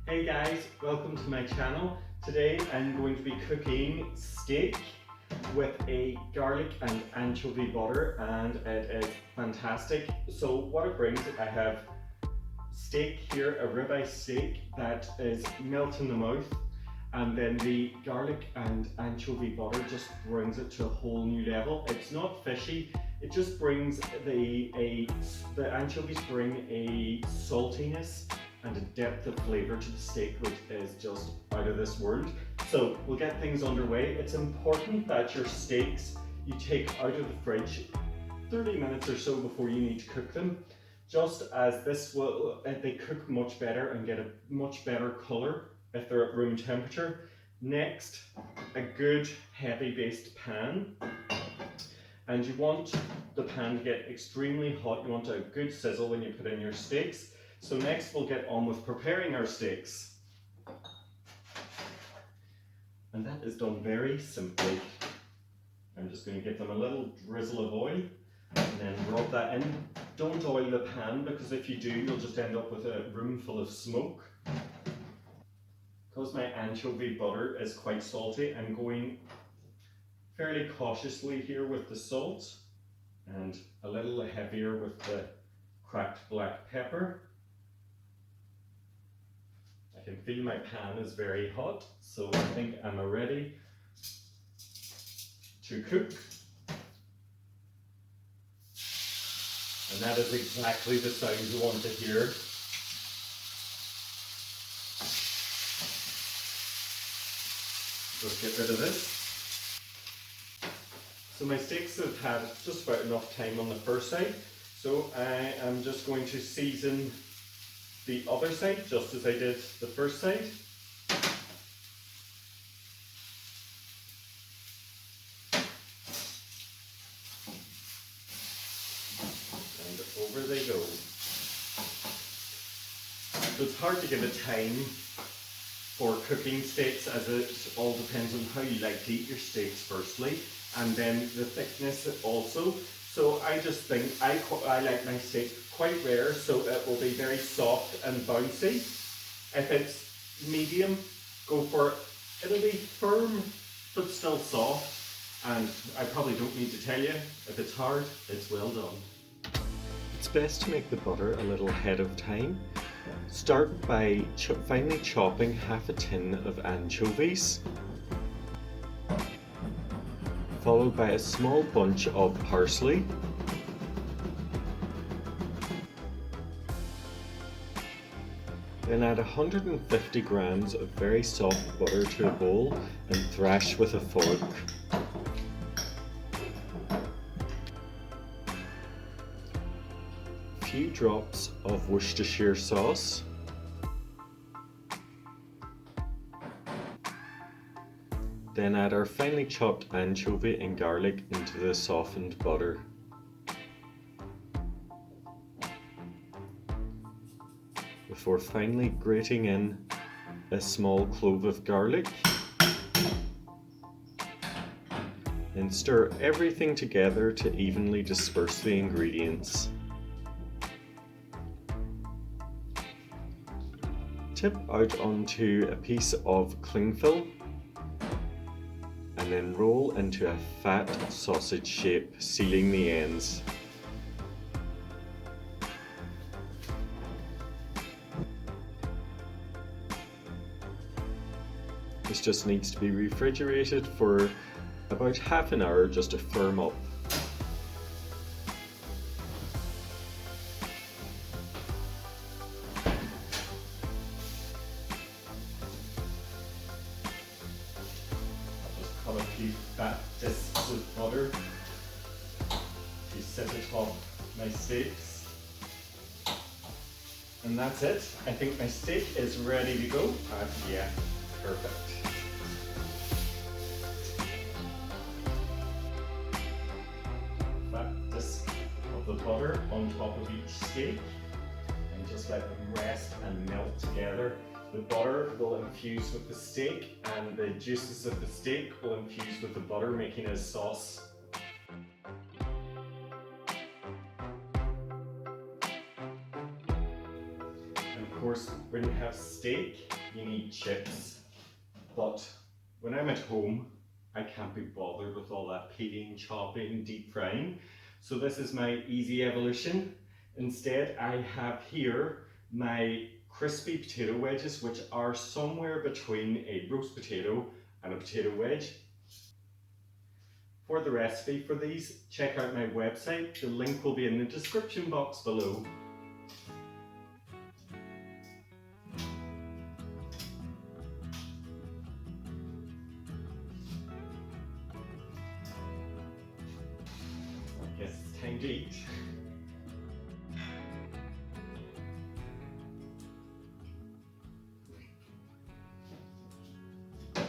Hey guys, welcome to my channel. Today I'm going to be cooking steak with a garlic and anchovy butter, and it is fantastic. So what it brings, I have steak here, a ribeye steak that is melt in the mouth, and then the garlic and anchovy butter just brings it to a whole new level. It's not fishy, it just brings the anchovies bring a saltiness and a depth of flavour to the steak which is just out of this world. So we'll get things underway. It's important that your steaks you take out of the fridge 30 minutes or so before you need to cook them, just as this will they cook much better and get a much better colour if they're at room temperature. Next, a good heavy based pan, and you want the pan to get extremely hot. You want a good sizzle when you put in your steaks. So next we'll get on with preparing our steaks. And that is done very simply. I'm just going to give them a little drizzle of oil and then rub that in. Don't oil the pan, because if you do, you'll just end up with a room full of smoke. Because my anchovy butter is quite salty, I'm going fairly cautiously here with the salt and a little heavier with the cracked black pepper. I can feel my pan is very hot, so I think I'm ready to cook. And that is exactly the sound you want to hear. Just get rid of this. So my steaks have had just about enough time on the first side, so I am just going to season the other side just as I did the first side. And over they go. So it's hard to give a time for cooking steaks, as it all depends on how you like to eat your steaks firstly, and then the thickness also. So I just think I like my steak quite rare, so it will be very soft and bouncy. If it's medium, go for it. It'll be firm but still soft, and I probably don't need to tell you, if it's hard, it's well done. It's best to make the butter a little ahead of time. Start by finely chopping half a tin of anchovies, followed by a small bunch of parsley, then add 150 grams of very soft butter to a bowl and thrash with a fork. A few drops of Worcestershire sauce, then add our finely chopped anchovy and garlic into the softened butter. Before finally grating in a small clove of garlic. Then stir everything together to evenly disperse the ingredients. Tip out onto a piece of cling film and then roll into a fat sausage shape, sealing the ends. This just needs to be refrigerated for about half an hour just to firm up. I'll just cut a few fat discs of butter to sit atop my steaks. And that's it. I think my steak is ready to go. Yeah, perfect. Fat disc of the butter on top of each steak, and just let them rest and melt together. The butter will infuse with the steak, and the juices of the steak will infuse with the butter, making a sauce. And of course, when you have steak, you need chips. But when I'm at home, I can't be bothered with all that peeling, chopping, deep frying. So this is my easy evolution. Instead, I have here my crispy potato wedges, which are somewhere between a roast potato and a potato wedge. For the recipe for these, check out my website. The link will be in the description box below. I guess it's time to eat. That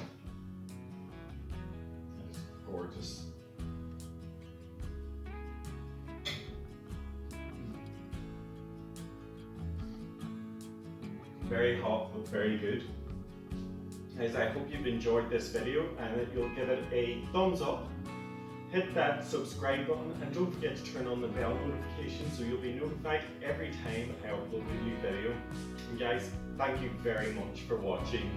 is gorgeous. Very hot, but very good. Guys, I hope you've enjoyed this video and that you'll give it a thumbs up. Hit that subscribe button and don't forget to turn on the bell notification so you'll be notified every time I upload a new video. And guys, thank you very much for watching.